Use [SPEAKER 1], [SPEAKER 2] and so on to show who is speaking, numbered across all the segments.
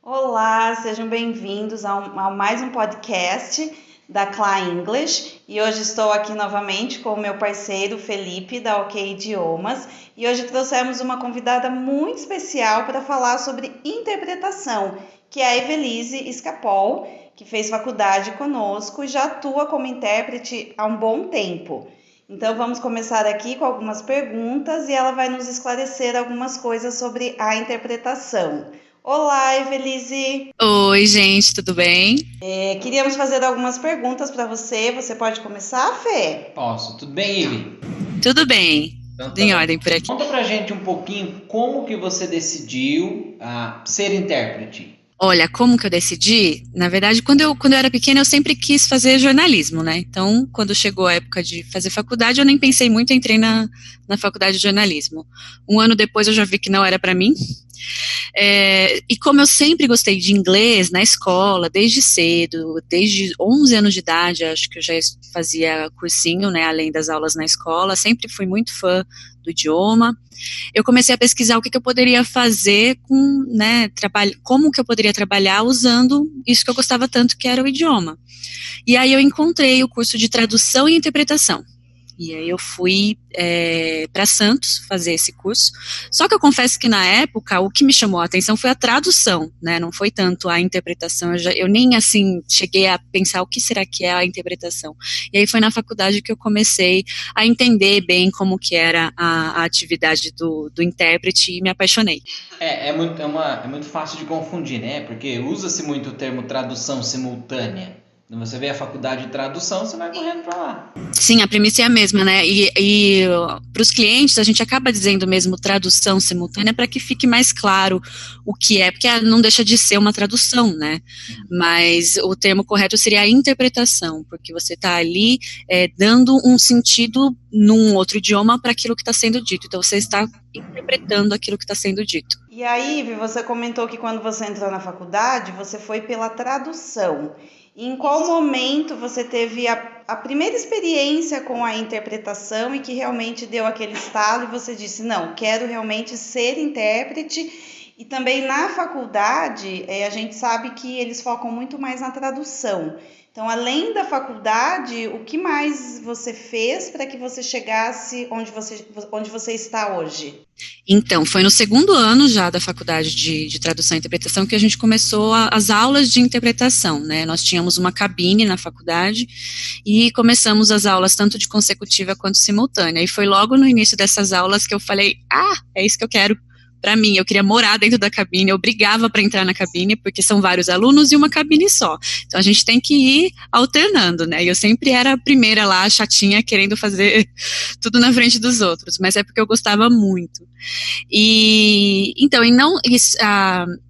[SPEAKER 1] Olá, sejam bem-vindos a mais um podcast da Clá English. E hoje estou aqui novamente com o meu parceiro Felipe, da OK Idiomas. E hoje trouxemos uma convidada muito especial para falar sobre interpretação, que é a Evelise Escapol, que fez faculdade conosco e já atua como intérprete há um bom tempo. Então vamos começar aqui com algumas perguntas e ela vai nos esclarecer algumas coisas sobre a interpretação. Olá, Evelise!
[SPEAKER 2] Oi, gente, tudo bem?
[SPEAKER 1] Queríamos fazer algumas perguntas para você. Você pode começar, Fê?
[SPEAKER 3] Posso. Tudo bem, Ivi?
[SPEAKER 2] Tudo bem,
[SPEAKER 3] Então,
[SPEAKER 2] tudo em ordem por aqui.
[SPEAKER 3] Conta pra gente um pouquinho como que você decidiu ser intérprete.
[SPEAKER 2] Olha, como que eu decidi? Na verdade, quando eu era pequena, eu sempre quis fazer jornalismo, né? Então, quando chegou a época de fazer faculdade, eu nem pensei muito, entrei na faculdade de jornalismo. Um ano depois, eu já vi que não era para mim. E como eu sempre gostei de inglês na escola, desde cedo, desde 11 anos de idade, acho que eu já fazia cursinho, né, além das aulas na escola, sempre fui muito fã do idioma. Eu comecei a pesquisar o que eu poderia fazer como que eu poderia trabalhar usando isso que eu gostava tanto, que era o idioma. E aí eu encontrei o curso de tradução e interpretação. E aí eu fui para Santos fazer esse curso. Só que eu confesso que na época o que me chamou a atenção foi a tradução, né? Não foi tanto a interpretação. Eu nem assim cheguei a pensar o que será que é a interpretação. E aí foi na faculdade que eu comecei a entender bem como que era a atividade do intérprete e me apaixonei.
[SPEAKER 3] É muito fácil de confundir, né? Porque usa-se muito o termo tradução simultânea. Quando você vê a faculdade de tradução, você vai correndo para lá.
[SPEAKER 2] Sim, a premissa é a mesma, né? E para os clientes, a gente acaba dizendo mesmo tradução simultânea para que fique mais claro o que é, porque não deixa de ser uma tradução, né? Mas o termo correto seria a interpretação, porque você está ali dando um sentido num outro idioma para aquilo que está sendo dito. Então, você está interpretando aquilo que está sendo dito.
[SPEAKER 1] E aí, Ivi, você comentou que quando você entrou na faculdade, você foi pela tradução. E em qual momento você teve a primeira experiência com a interpretação e que realmente deu aquele estalo e você disse, não, quero realmente ser intérprete? E também na faculdade, a gente sabe que eles focam muito mais na tradução. Então, além da faculdade, o que mais você fez para que você chegasse onde você está hoje?
[SPEAKER 2] Então, foi no segundo ano já da faculdade de tradução e interpretação que a gente começou as aulas de interpretação, né? Nós tínhamos uma cabine na faculdade e começamos as aulas tanto de consecutiva quanto simultânea. E foi logo no início dessas aulas que eu falei, é isso que eu quero para mim. Eu queria morar dentro da cabine, eu brigava para entrar na cabine, porque são vários alunos e uma cabine só. Então, a gente tem que ir alternando, né? E eu sempre era a primeira lá, chatinha, querendo fazer tudo na frente dos outros, mas é porque eu gostava muito.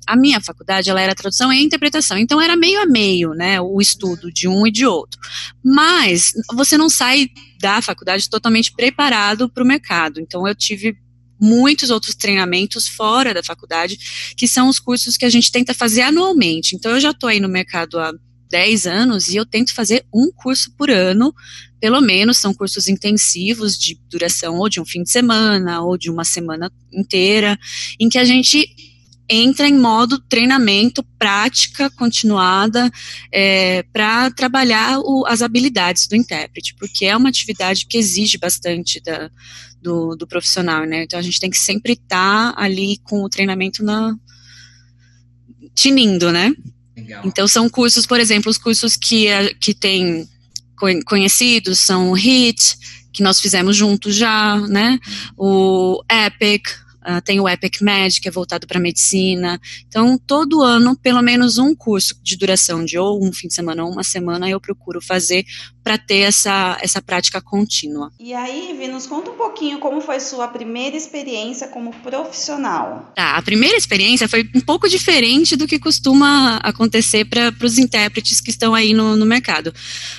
[SPEAKER 2] A minha faculdade, ela era tradução e interpretação, então era meio a meio, né, o estudo de um e de outro. Mas você não sai da faculdade totalmente preparado para o mercado, então eu tive muitos outros treinamentos fora da faculdade, que são os cursos que a gente tenta fazer anualmente. Então eu já estou aí no mercado há 10 anos e eu tento fazer um curso por ano, pelo menos. São cursos intensivos de duração ou de um fim de semana ou de uma semana inteira, em que a gente entra em modo treinamento, prática continuada, para trabalhar as habilidades do intérprete, porque é uma atividade que exige bastante do profissional, né? Então a gente tem que sempre estar ali com o treinamento tinindo, né?
[SPEAKER 3] Legal.
[SPEAKER 2] Então são cursos, por exemplo, os cursos que tem conhecidos são o HIT, que nós fizemos juntos já, né? O EPIC, tem o EPIC Med, que é voltado para medicina. Então, todo ano, pelo menos um curso de duração de ou um fim de semana ou uma semana, eu procuro fazer para ter essa prática contínua.
[SPEAKER 1] E aí, Ivi, nos conta um pouquinho como foi sua primeira experiência como profissional.
[SPEAKER 2] A primeira experiência foi um pouco diferente do que costuma acontecer para os intérpretes que estão aí no mercado.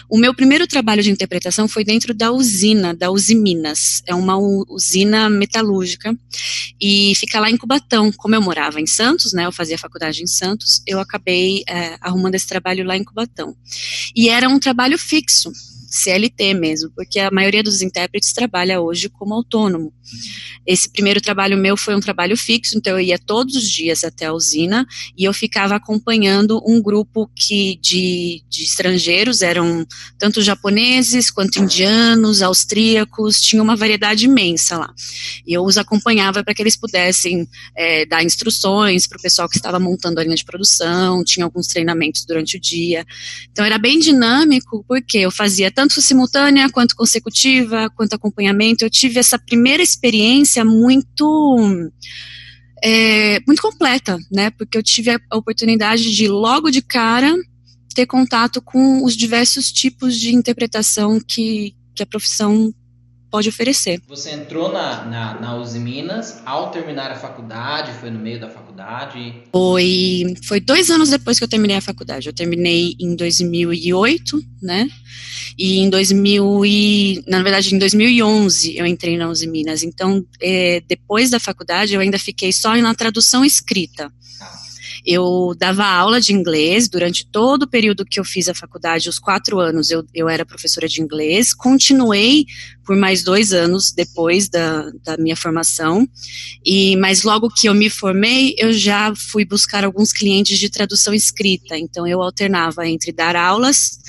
[SPEAKER 2] O meu primeiro trabalho de interpretação foi dentro da Usiminas. É uma usina metalúrgica e fica lá em Cubatão. Como eu morava em Santos, né, eu fazia faculdade em Santos, eu acabei arrumando esse trabalho lá em Cubatão. E era um trabalho fixo. CLT mesmo, porque a maioria dos intérpretes trabalha hoje como autônomo. Esse primeiro trabalho meu foi um trabalho fixo, então eu ia todos os dias até a usina e eu ficava acompanhando um grupo de estrangeiros, eram tanto japoneses quanto indianos, austríacos, tinha uma variedade imensa lá. E eu os acompanhava para que eles pudessem dar instruções para o pessoal que estava montando a linha de produção, tinha alguns treinamentos durante o dia. Então era bem dinâmico, porque eu fazia tanto simultânea, quanto consecutiva, quanto acompanhamento. Eu tive essa primeira experiência muito completa, né, porque eu tive a oportunidade de, logo de cara, ter contato com os diversos tipos de interpretação que a profissão pode oferecer.
[SPEAKER 3] Você entrou na Uzi Minas ao terminar a faculdade, foi no meio da faculdade?
[SPEAKER 2] Foi 2 anos depois que eu terminei a faculdade. Eu terminei em 2008, né? E em 2011 eu entrei na Uzi Minas. Então, depois da faculdade, eu ainda fiquei só na tradução escrita. Eu dava aula de inglês durante todo o período que eu fiz a faculdade, os 4 anos eu era professora de inglês, continuei por mais 2 anos depois da minha formação, mas logo que eu me formei, eu já fui buscar alguns clientes de tradução escrita, então eu alternava entre dar aulas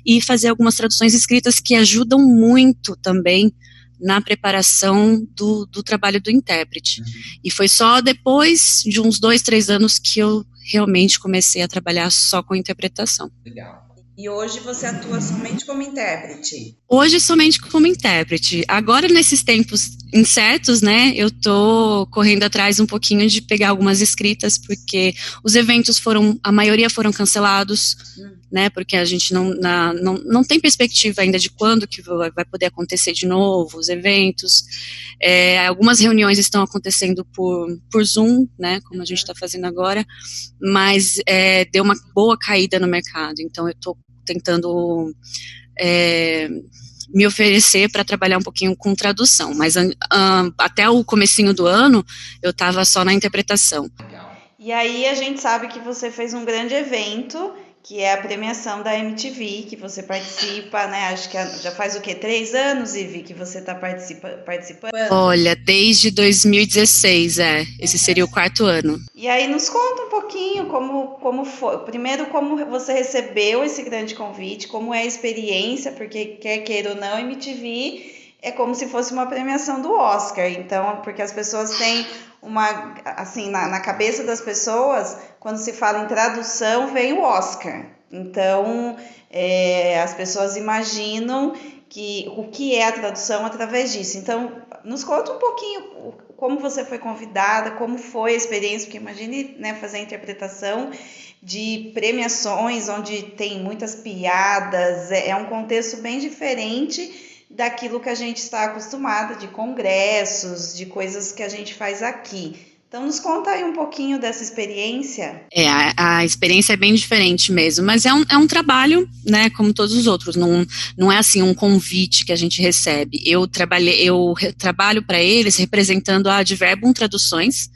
[SPEAKER 2] e fazer algumas traduções escritas que ajudam muito também na preparação do trabalho do intérprete. E foi só depois de uns 2, 3 anos que eu realmente comecei a trabalhar só com interpretação.
[SPEAKER 3] Legal.
[SPEAKER 1] E hoje você atua somente como intérprete?
[SPEAKER 2] Hoje somente como intérprete. Agora, nesses tempos incertos, né, eu tô correndo atrás um pouquinho de pegar algumas escritas, porque os eventos a maioria foram cancelados, né, porque a gente não tem perspectiva ainda de quando que vai poder acontecer de novo os eventos. Algumas reuniões estão acontecendo por Zoom, né, como a gente está fazendo agora, mas deu uma boa caída no mercado, então eu estou tentando me oferecer para trabalhar um pouquinho com tradução, mas até o comecinho do ano eu estava só na interpretação.
[SPEAKER 1] E aí a gente sabe que você fez um grande evento, que é a premiação da MTV, que você participa, né? Acho que já faz o quê? 3 anos, Ivi, que você está participando?
[SPEAKER 2] Olha, desde 2016, esse seria o 4º ano.
[SPEAKER 1] E aí nos conta um pouquinho como foi. Primeiro, como você recebeu esse grande convite, como é a experiência, porque quer queira ou não, MTV é como se fosse uma premiação do Oscar. Então, porque as pessoas têm assim, na cabeça das pessoas, quando se fala em tradução, vem o Oscar. Então, as pessoas imaginam o que é a tradução através disso. Então, nos conta um pouquinho como você foi convidada, como foi a experiência, porque imagine, né, fazer a interpretação de premiações onde tem muitas piadas, é um contexto bem diferente daquilo que a gente está acostumado, de congressos, de coisas que a gente faz aqui. Então, nos conta aí um pouquinho dessa experiência.
[SPEAKER 2] A experiência é bem diferente mesmo, mas é um trabalho, né, como todos os outros, não é assim um convite que a gente recebe. Eu trabalho para eles representando a Adverbum Traduções,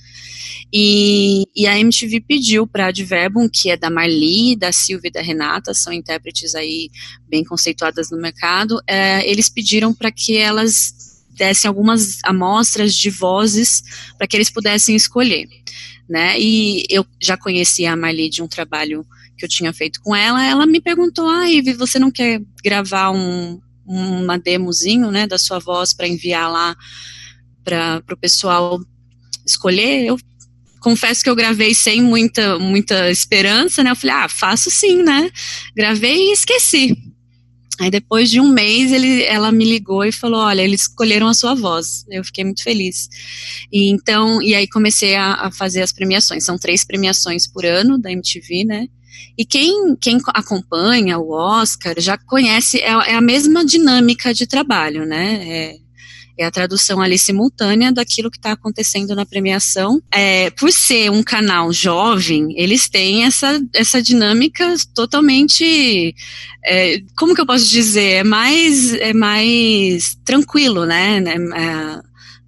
[SPEAKER 2] e a MTV pediu para a Adverbum, que é da Marli, da Silvia e da Renata, são intérpretes aí bem conceituadas no mercado, eles pediram para que elas dessem algumas amostras de vozes para que eles pudessem escolher, né, e eu já conhecia a Marli de um trabalho que eu tinha feito com ela me perguntou, Ivy, você não quer gravar uma demozinho, né, da sua voz para enviar lá para o pessoal escolher? Eu confesso que eu gravei sem muita esperança, né, eu falei, faço sim, né, gravei e esqueci. Aí depois de um mês ela me ligou e falou, olha, eles escolheram a sua voz. Eu fiquei muito feliz. E aí comecei a fazer as premiações. São 3 premiações por ano da MTV, né? E quem acompanha o Oscar já conhece, é a mesma dinâmica de trabalho, né? É a tradução ali simultânea daquilo que está acontecendo na premiação. Por ser um canal jovem, eles têm essa dinâmica totalmente, como que eu posso dizer, é mais tranquilo, né,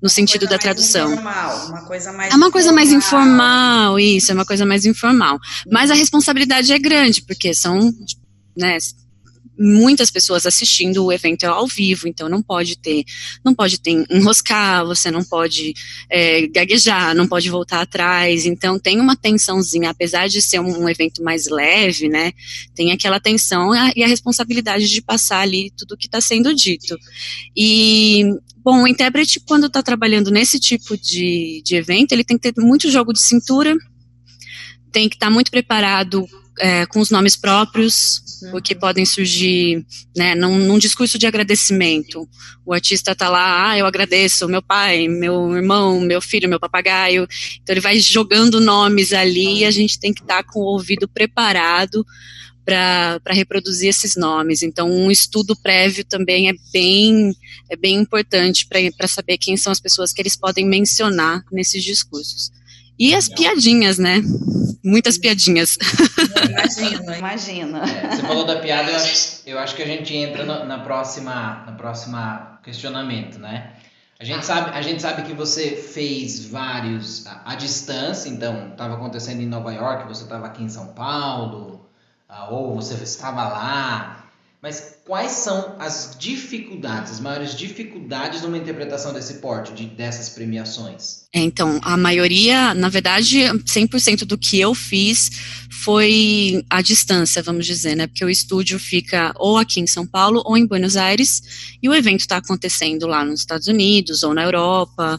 [SPEAKER 2] no sentido da tradução.
[SPEAKER 1] Uma coisa mais
[SPEAKER 2] é uma coisa mais informal, isso, é uma coisa mais informal. Mas a responsabilidade é grande, porque são, né, muitas pessoas assistindo, o evento é ao vivo, então não pode ter enroscar, você não pode gaguejar, não pode voltar atrás, então tem uma tensãozinha, apesar de ser um evento mais leve, né, tem aquela tensão e a responsabilidade de passar ali tudo que está sendo dito. E, bom, o intérprete, quando está trabalhando nesse tipo de evento, ele tem que ter muito jogo de cintura, tem que estar muito preparado com os nomes próprios, porque podem surgir, né, num discurso de agradecimento. O artista está lá, eu agradeço meu pai, meu irmão, meu filho, meu papagaio. Então ele vai jogando nomes ali e a gente tem que estar com o ouvido preparado para reproduzir esses nomes. Então um estudo prévio também é bem importante para saber quem são as pessoas que eles podem mencionar nesses discursos. E as piadinhas, né? Muitas piadinhas.
[SPEAKER 1] Imagina.
[SPEAKER 3] Você falou da piada, eu acho que a gente entra na próxima questionamento, né? A gente sabe que você fez vários à distância, então estava acontecendo em Nova York, você estava aqui em São Paulo, ou você estava lá. Mas quais são as maiores dificuldades numa interpretação desse porte, dessas premiações?
[SPEAKER 2] Então, a maioria, na verdade, 100% do que eu fiz foi à distância, vamos dizer, né? Porque o estúdio fica ou aqui em São Paulo ou em Buenos Aires, e o evento está acontecendo lá nos Estados Unidos ou na Europa,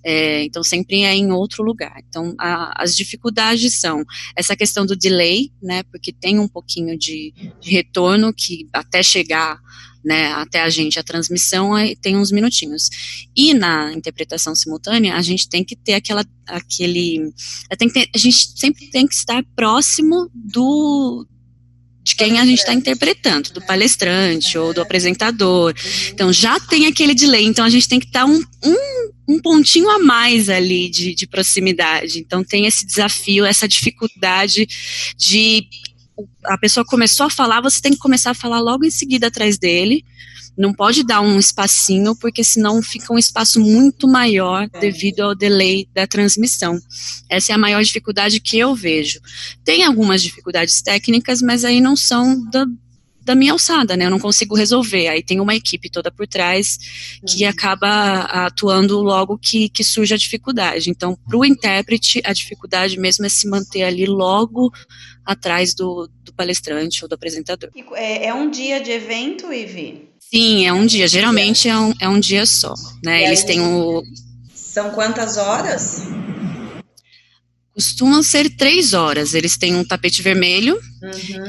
[SPEAKER 2] então sempre é em outro lugar. Então, as dificuldades são essa questão do delay, né? Porque tem um pouquinho de retorno que até chegar, né, até a transmissão tem uns minutinhos. E na interpretação simultânea, a gente tem que ter a gente sempre tem que estar próximo de quem a gente está interpretando, do palestrante ou do apresentador. Então já tem aquele delay, então a gente tem que estar um pontinho a mais ali de proximidade. Então tem esse desafio, essa dificuldade de a pessoa começou a falar, você tem que começar a falar logo em seguida atrás dele, não pode dar um espacinho, porque senão fica um espaço muito maior devido ao delay da transmissão. Essa é a maior dificuldade que eu vejo. Tem algumas dificuldades técnicas, mas aí não são da minha alçada, né, eu não consigo resolver, aí tem uma equipe toda por trás que acaba atuando logo que surge a dificuldade. Então, para o intérprete, a dificuldade mesmo é se manter ali logo atrás do palestrante ou do apresentador.
[SPEAKER 1] É um dia de evento, Ivy?
[SPEAKER 2] Sim, é um dia, geralmente é um dia só, né, eles têm
[SPEAKER 1] São quantas horas?
[SPEAKER 2] Costumam ser 3 horas, eles têm um tapete vermelho,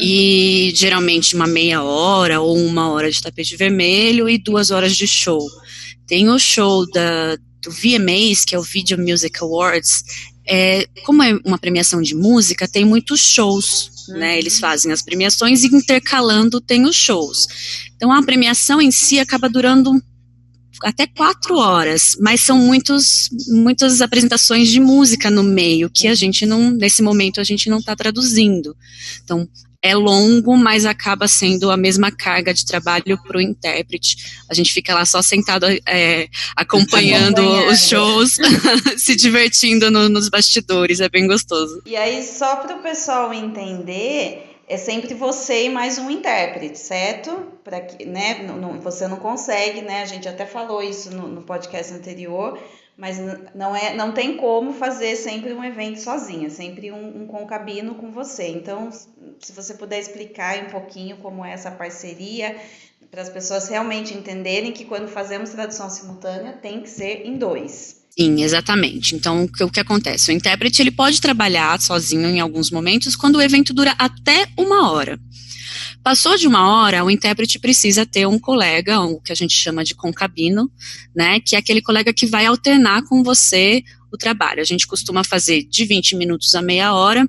[SPEAKER 2] e geralmente uma meia hora ou 1 hora de tapete vermelho e 2 horas de show. Tem o show do VMAs, que é o Video Music Awards, como é uma premiação de música, tem muitos shows, né, eles fazem as premiações e intercalando tem os shows. Então a premiação em si acaba durando até 4 horas, mas são muitas apresentações de música no meio, que a gente não, nesse momento a gente não está traduzindo. Então, é longo, mas acaba sendo a mesma carga de trabalho para o intérprete. A gente fica lá só sentado acompanhando os shows, se divertindo nos bastidores, é bem gostoso.
[SPEAKER 1] E aí, só para o pessoal entender, é sempre você e mais um intérprete, certo? Para que, né, você não consegue, né? A gente até falou isso no podcast anterior, mas não tem como fazer sempre um evento sozinha, sempre um concabino com você. Então, se você puder explicar um pouquinho como é essa parceria, para as pessoas realmente entenderem que quando fazemos tradução simultânea tem que ser em 2.
[SPEAKER 2] Sim, exatamente. Então, o que acontece? O intérprete ele pode trabalhar sozinho em alguns momentos quando o evento dura até 1 hora. Passou de 1 hora, o intérprete precisa ter um colega, o que a gente chama de concabino, né, que é aquele colega que vai alternar com você o trabalho. A gente costuma fazer de 20 minutos a meia hora,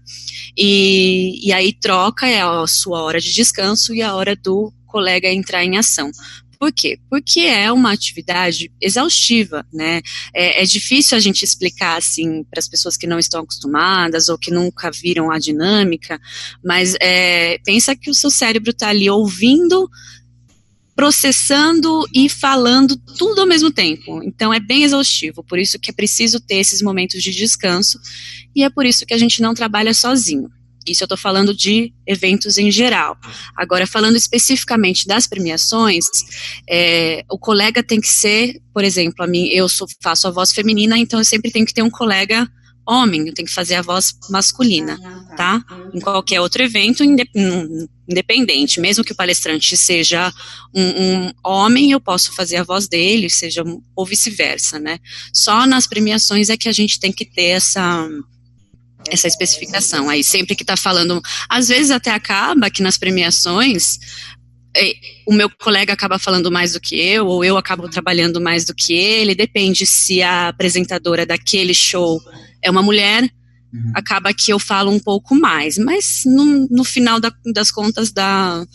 [SPEAKER 2] e aí troca, é a sua hora de descanso e a hora do colega entrar em ação. Por quê? Porque é uma atividade exaustiva, né? É difícil a gente explicar, assim, para as pessoas que não estão acostumadas ou que nunca viram a dinâmica, mas pensa que o seu cérebro está ali ouvindo, processando e falando tudo ao mesmo tempo. Então, é bem exaustivo, por isso que é preciso ter esses momentos de descanso, e é por isso que a gente não trabalha sozinho. Isso eu estou falando de eventos em geral. Agora, falando especificamente das premiações, o colega tem que ser, por exemplo, faço a voz feminina, então eu sempre tenho que ter um colega homem, eu tenho que fazer a voz masculina, tá? Em qualquer outro evento, independente, mesmo que o palestrante seja um homem, eu posso fazer a voz dele, ou vice-versa, né? Só nas premiações é que a gente tem que ter essa especificação. Aí sempre que está falando, às vezes até acaba que nas premiações o meu colega acaba falando mais do que eu, ou eu acabo trabalhando mais do que ele, depende se a apresentadora daquele show é uma mulher, acaba que eu falo um pouco mais, mas no final das contas dá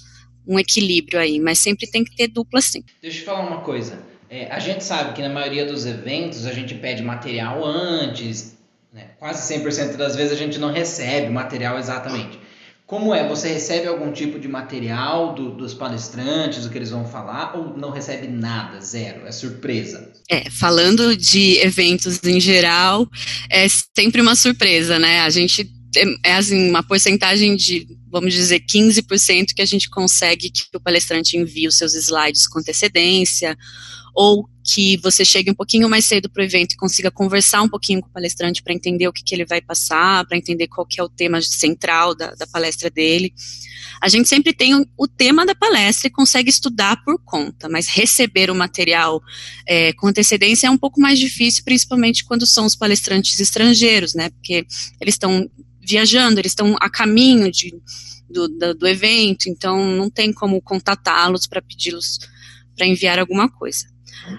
[SPEAKER 2] um equilíbrio aí, mas sempre tem que ter dupla sim.
[SPEAKER 3] Deixa eu falar uma coisa, a gente sabe que na maioria dos eventos a gente pede material antes, né? Quase 100% das vezes a gente não recebe o material exatamente. Como você recebe algum tipo de material dos palestrantes, do que eles vão falar, ou não recebe nada, zero, é surpresa?
[SPEAKER 2] Falando de eventos em geral, é sempre uma surpresa, né? A gente assim, uma porcentagem de, vamos dizer, 15% que a gente consegue que o palestrante envie os seus slides com antecedência, ou que você chegue um pouquinho mais cedo para o evento e consiga conversar um pouquinho com o palestrante para entender o que ele vai passar, para entender qual que é o tema central da palestra dele. A gente sempre tem o tema da palestra e consegue estudar por conta, mas receber o material com antecedência é um pouco mais difícil, principalmente quando são os palestrantes estrangeiros, né, porque eles estão viajando, eles estão a caminho do evento, então não tem como contatá-los para pedi-los para enviar alguma coisa.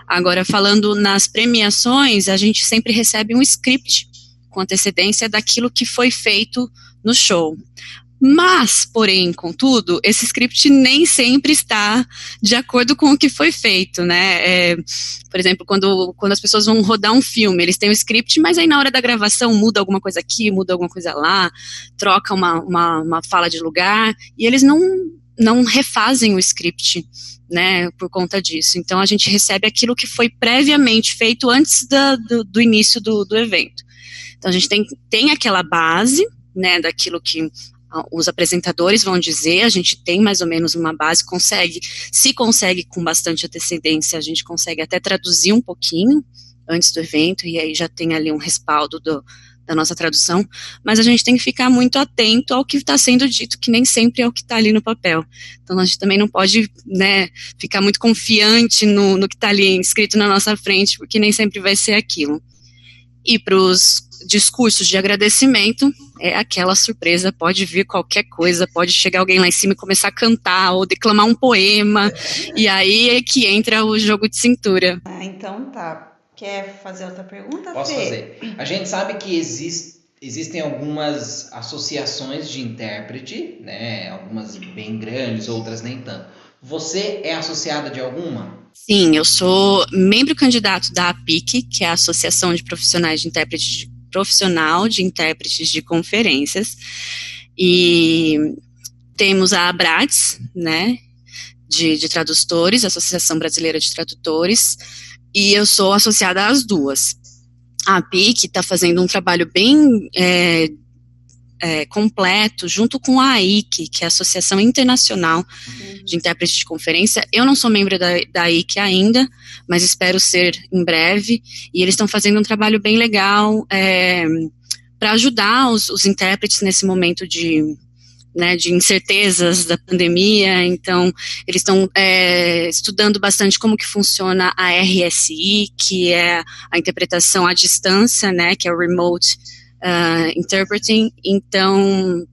[SPEAKER 2] Agora, falando nas premiações, a gente sempre recebe um script com antecedência daquilo que foi feito no show. Mas, porém, contudo, esse script nem sempre está de acordo com o que foi feito, né? Por exemplo, quando as pessoas vão rodar um filme, eles têm o script, mas aí na hora da gravação muda alguma coisa aqui, muda alguma coisa lá, troca uma fala de lugar, e eles não refazem o script, né, por conta disso. Então, a gente recebe aquilo que foi previamente feito antes do início do evento. Então, a gente tem aquela base, né, daquilo que os apresentadores vão dizer, a gente tem mais ou menos uma base, se consegue com bastante antecedência, a gente consegue até traduzir um pouquinho antes do evento, e aí já tem ali um respaldo da nossa tradução, mas a gente tem que ficar muito atento ao que está sendo dito, que nem sempre é o que está ali no papel. Então, a gente também não pode, né, ficar muito confiante no que está ali escrito na nossa frente, porque nem sempre vai ser aquilo. E para os discursos de agradecimento, é aquela surpresa, pode vir qualquer coisa, pode chegar alguém lá em cima e começar a cantar, ou declamar um poema, e aí é que entra o jogo de cintura.
[SPEAKER 1] Então tá. Quer fazer outra pergunta, Fê?
[SPEAKER 3] Posso fazer. A gente sabe que existem algumas associações de intérprete, né? Algumas bem grandes, outras nem tanto. Você é associada de alguma?
[SPEAKER 2] Sim, eu sou membro candidato da APIC, que é a Associação de Profissionais de Intérprete Profissional de Intérpretes de Conferências, e temos a ABRATS, né, de tradutores, Associação Brasileira de Tradutores, e eu sou associada às duas. A APIC está fazendo um trabalho bem completo, junto com a AIC, que é a Associação Internacional de Intérpretes de Conferência. Eu não sou membro da AIC ainda, mas espero ser em breve, e eles estão fazendo um trabalho bem legal para ajudar os intérpretes nesse momento de incertezas da pandemia. Então, eles estão estudando bastante como que funciona a RSI, que é a interpretação à distância, né, que é o Remote Interpreting. Então,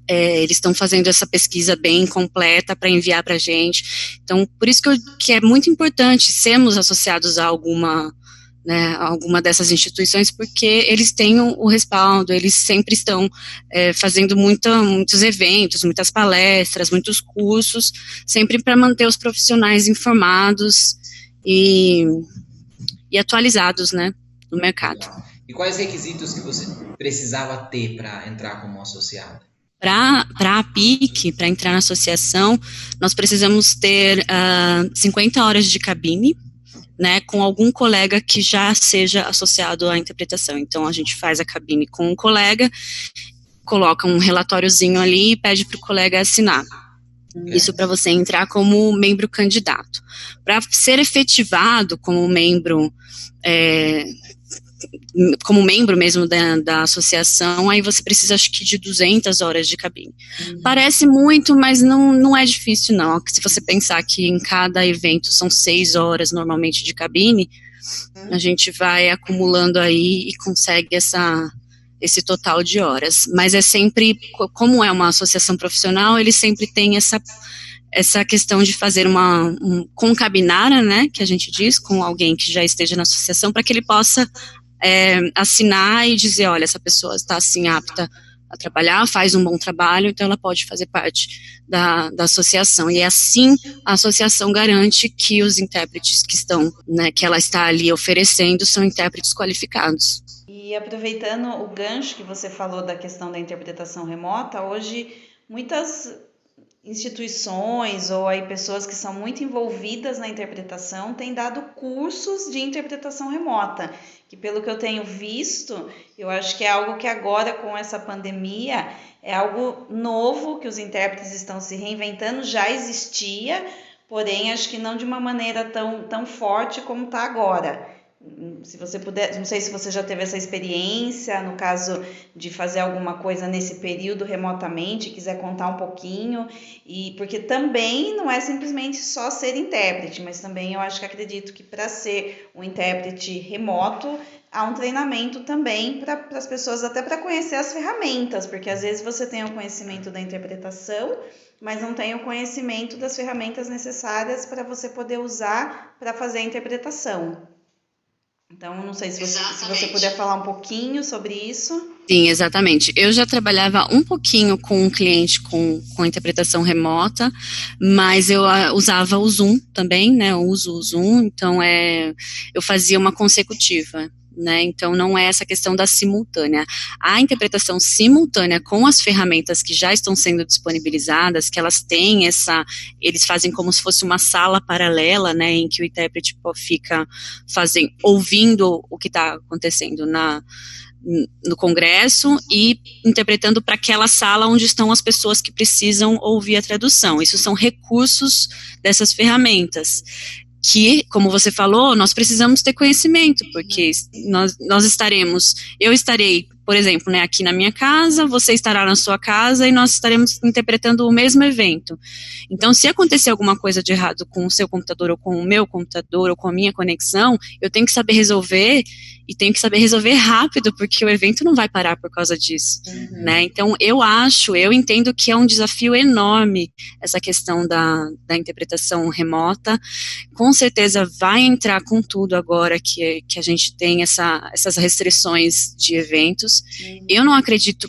[SPEAKER 2] eles estão fazendo essa pesquisa bem completa para enviar para a gente. Então, por isso que é muito importante sermos associados a alguma dessas instituições, porque eles têm o respaldo, eles sempre estão fazendo muitos eventos, muitas palestras, muitos cursos, sempre para manter os profissionais informados e atualizados, né, no mercado.
[SPEAKER 3] E quais requisitos que você precisava ter para entrar como associado?
[SPEAKER 2] Para a APIC, para entrar na associação, nós precisamos ter 50 horas de cabine, né, com algum colega que já seja associado à interpretação. Então, a gente faz a cabine com um colega, coloca um relatóriozinho ali e pede para o colega assinar. Isso para você entrar como membro candidato. Para ser efetivado como membro mesmo da associação, aí você precisa, acho que, de 200 horas de cabine. Parece muito, mas não é difícil, não. Se você pensar que em cada evento são 6 horas, normalmente, de cabine, a gente vai acumulando aí e consegue esse total de horas. Mas é sempre, como é uma associação profissional, ele sempre tem essa questão de fazer concabinar, né, que a gente diz, com alguém que já esteja na associação, para que ele possa assinar e dizer, olha, essa pessoa está assim apta a trabalhar, faz um bom trabalho, então ela pode fazer parte da associação. E assim a associação garante que os intérpretes que estão, né, que ela está ali oferecendo, são intérpretes qualificados.
[SPEAKER 1] E aproveitando o gancho que você falou da questão da interpretação remota, hoje muitas instituições ou aí pessoas que são muito envolvidas na interpretação têm dado cursos de interpretação remota, que pelo que eu tenho visto, eu acho que é algo que agora com essa pandemia é algo novo, que os intérpretes estão se reinventando, já existia, porém acho que não de uma maneira tão forte como está agora. Se você puder, não sei se você já teve essa experiência, no caso de fazer alguma coisa nesse período remotamente, quiser contar um pouquinho, e porque também não é simplesmente só ser intérprete, mas também eu acho que acredito que para ser um intérprete remoto, há um treinamento também para as pessoas, até para conhecer as ferramentas, porque às vezes você tem o conhecimento da interpretação, mas não tem o conhecimento das ferramentas necessárias para você poder usar para fazer a interpretação. Então, não sei se você puder falar um pouquinho sobre isso.
[SPEAKER 2] Sim, exatamente. Eu já trabalhava um pouquinho com um cliente com interpretação remota, mas eu usava o Zoom também, né? Eu uso o Zoom, então eu fazia uma consecutiva, né? Então não é essa questão da simultânea. A interpretação simultânea com as ferramentas que já estão sendo disponibilizadas, que elas têm eles fazem como se fosse uma sala paralela, né? Em que o intérprete fica ouvindo o que está acontecendo no congresso e interpretando para aquela sala onde estão as pessoas que precisam ouvir a tradução. Isso são recursos dessas ferramentas que, como você falou, nós precisamos ter conhecimento, porque eu estarei, por exemplo, né, aqui na minha casa, você estará na sua casa e nós estaremos interpretando o mesmo evento. Então, se acontecer alguma coisa de errado com o seu computador ou com o meu computador ou com a minha conexão, eu tenho que saber resolver e tenho que saber resolver rápido, porque o evento não vai parar por causa disso, né? Então, eu entendo que é um desafio enorme essa questão da interpretação remota. Com certeza vai entrar com tudo agora que a gente tem essas restrições de eventos. Eu não acredito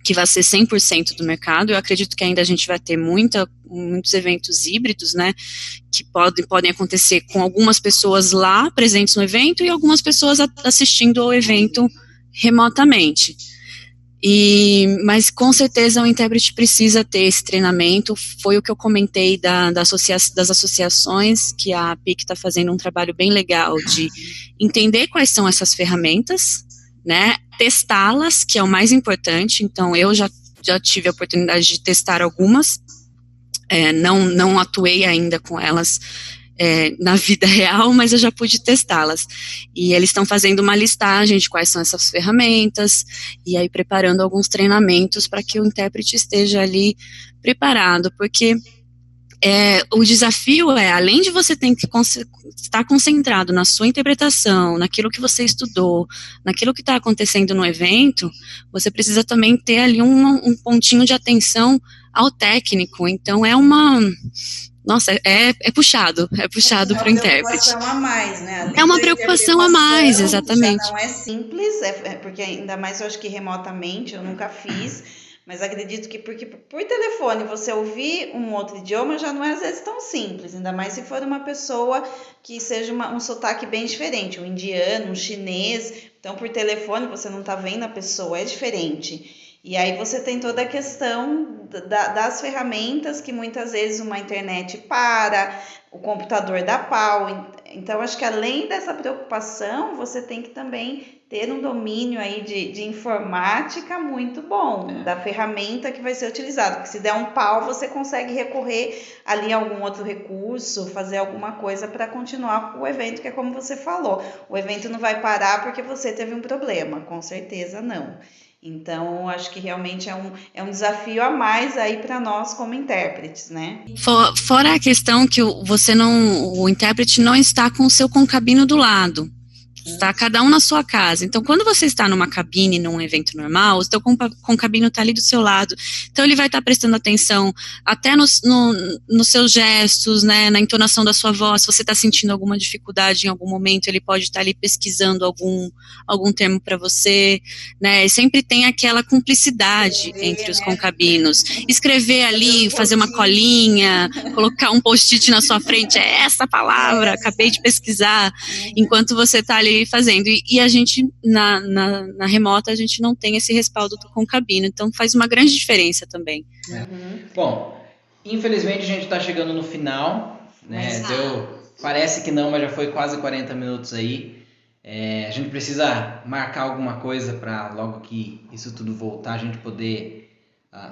[SPEAKER 2] que vai ser 100% do mercado, eu acredito que ainda a gente vai ter muitos eventos híbridos, né, que podem acontecer com algumas pessoas lá presentes no evento e algumas pessoas assistindo ao evento remotamente. Mas com certeza o intérprete precisa ter esse treinamento. Foi o que eu comentei das associações, que a PIC está fazendo um trabalho bem legal de entender quais são essas ferramentas, né, testá-las, que é o mais importante. Então eu já tive a oportunidade de testar algumas, não atuei ainda com elas na vida real, mas eu já pude testá-las. E eles estão fazendo uma listagem de quais são essas ferramentas, e aí preparando alguns treinamentos para que o intérprete esteja ali preparado, porque o desafio além de você ter que estar concentrado na sua interpretação, naquilo que você estudou, naquilo que está acontecendo no evento, você precisa também ter ali um pontinho de atenção ao técnico. Então nossa, é puxado para o intérprete.
[SPEAKER 1] É uma preocupação a mais, né?
[SPEAKER 2] É uma preocupação a mais, exatamente.
[SPEAKER 1] Já não é simples, porque ainda mais eu acho que remotamente, eu nunca fiz, mas acredito que porque por telefone você ouvir um outro idioma já não é às vezes tão simples, ainda mais se for uma pessoa que seja um sotaque bem diferente, um indiano, um chinês, então por telefone você não está vendo a pessoa, é diferente. E aí você tem toda a questão das ferramentas que muitas vezes uma internet para, o computador dá pau. Então, acho que além dessa preocupação, você tem que também ter um domínio aí de informática muito bom, da ferramenta que vai ser utilizada, porque se der um pau, você consegue recorrer ali a algum outro recurso, fazer alguma coisa para continuar o evento, que é como você falou, o evento não vai parar porque você teve um problema, com certeza não. Então, acho que realmente é um desafio a mais aí para nós como intérpretes, né?
[SPEAKER 2] Fora a questão que o intérprete não está com o seu concabino do lado. Está cada um na sua casa. Então, quando você está numa cabine, num evento normal, o seu concabino está ali do seu lado. Então, ele vai estar prestando atenção até nos seus gestos, né, na entonação da sua voz. Se você está sentindo alguma dificuldade em algum momento, ele pode estar ali pesquisando algum termo para você, né. E sempre tem aquela cumplicidade entre os concabinos. Escrever ali, fazer uma colinha, colocar um post-it na sua frente, é essa palavra, acabei de pesquisar, enquanto você está ali fazendo, e a gente na remota a gente não tem esse respaldo do concabino, então faz uma grande diferença também.
[SPEAKER 3] Bom, infelizmente a gente está chegando no final, né? Parece que não, mas já foi quase 40 minutos aí. A gente precisa marcar alguma coisa para logo que isso tudo voltar a gente poder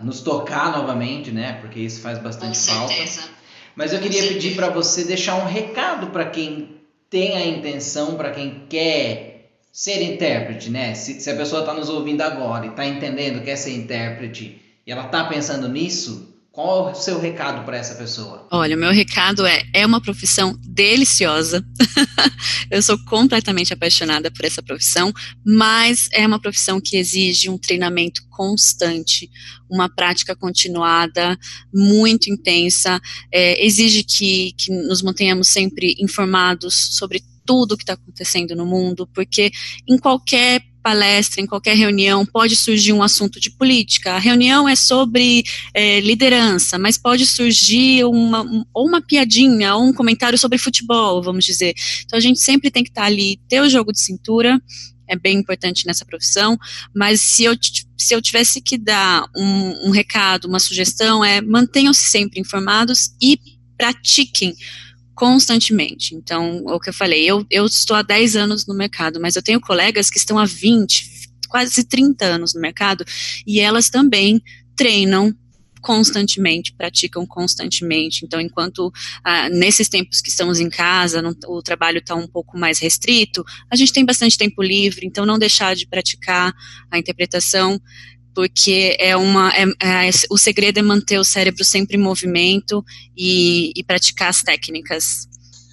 [SPEAKER 3] nos tocar novamente, né? Porque isso faz bastante falta. Mas eu queria pedir para você deixar um recado para quem tem a intenção, para quem quer ser intérprete, né? Se a pessoa está nos ouvindo agora e está entendendo, quer ser intérprete, e ela está pensando nisso, qual é o seu recado para essa pessoa?
[SPEAKER 2] Olha, o meu recado é uma profissão deliciosa. Eu sou completamente apaixonada por essa profissão, mas é uma profissão que exige um treinamento constante, uma prática continuada, muito intensa, exige que nos mantenhamos sempre informados sobre tudo que está acontecendo no mundo, porque em qualquer palestra, em qualquer reunião, pode surgir um assunto de política. A reunião é sobre liderança, mas pode surgir uma piadinha, ou um comentário sobre futebol, vamos dizer. Então a gente sempre tem que estar ali, ter o jogo de cintura, é bem importante nessa profissão, mas se eu tivesse que dar um recado, uma sugestão, mantenham-se sempre informados e pratiquem constantemente. Então, o que eu falei, eu estou há 10 anos no mercado, mas eu tenho colegas que estão há 20, quase 30 anos no mercado, e elas também treinam constantemente, praticam constantemente. Então, enquanto nesses tempos que estamos em casa, o trabalho está um pouco mais restrito, a gente tem bastante tempo livre, então não deixar de praticar a interpretação, porque o segredo é manter o cérebro sempre em movimento e praticar as técnicas.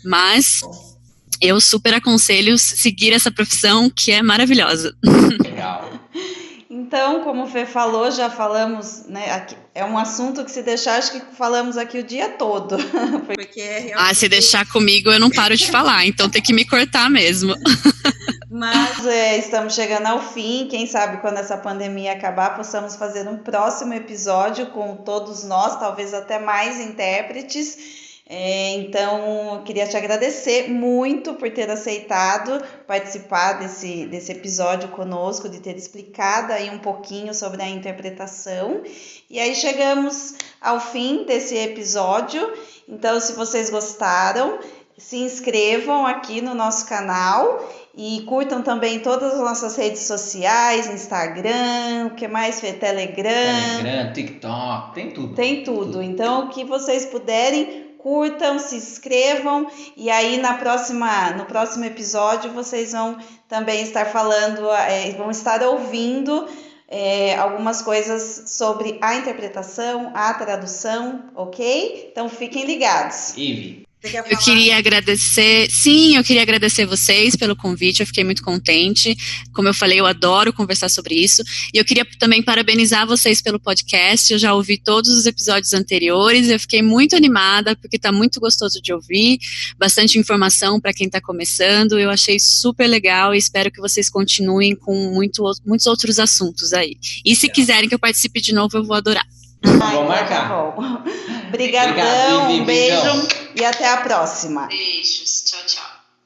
[SPEAKER 2] Mas eu super aconselho seguir essa profissão, que é maravilhosa.
[SPEAKER 3] Legal.
[SPEAKER 1] Então, como o Fê falou, já falamos, né, aqui, é um assunto que se deixar, acho que falamos aqui o dia todo. Porque realmente...
[SPEAKER 2] se deixar comigo, eu não paro de falar, então tem que me cortar mesmo.
[SPEAKER 1] Mas estamos chegando ao fim, quem sabe quando essa pandemia acabar, possamos fazer um próximo episódio com todos nós, talvez até mais intérpretes. Então, eu queria te agradecer muito por ter aceitado participar desse episódio conosco, de ter explicado aí um pouquinho sobre a interpretação. E aí chegamos ao fim desse episódio. Então, se vocês gostaram, se inscrevam aqui no nosso canal e curtam também todas as nossas redes sociais, Instagram, o que mais, Fê? Telegram,
[SPEAKER 3] TikTok, tem tudo.
[SPEAKER 1] Tem tudo. Então, o que vocês puderem, curtam, se inscrevam, e aí no próximo episódio vocês vão também estar falando, vão estar ouvindo algumas coisas sobre a interpretação, a tradução, ok? Então fiquem ligados.
[SPEAKER 3] Ivy.
[SPEAKER 2] Eu queria agradecer vocês pelo convite, eu fiquei muito contente. Como eu falei, eu adoro conversar sobre isso. E eu queria também parabenizar vocês pelo podcast, eu já ouvi todos os episódios anteriores, eu fiquei muito animada, porque está muito gostoso de ouvir, bastante informação para quem está começando, eu achei super legal e espero que vocês continuem com muitos outros assuntos aí. E se quiserem que eu participe de novo, eu vou adorar.
[SPEAKER 3] Vamos marcar.
[SPEAKER 1] Tá bom. Obrigadão, um beijo e até a próxima.
[SPEAKER 2] Beijos, tchau, tchau.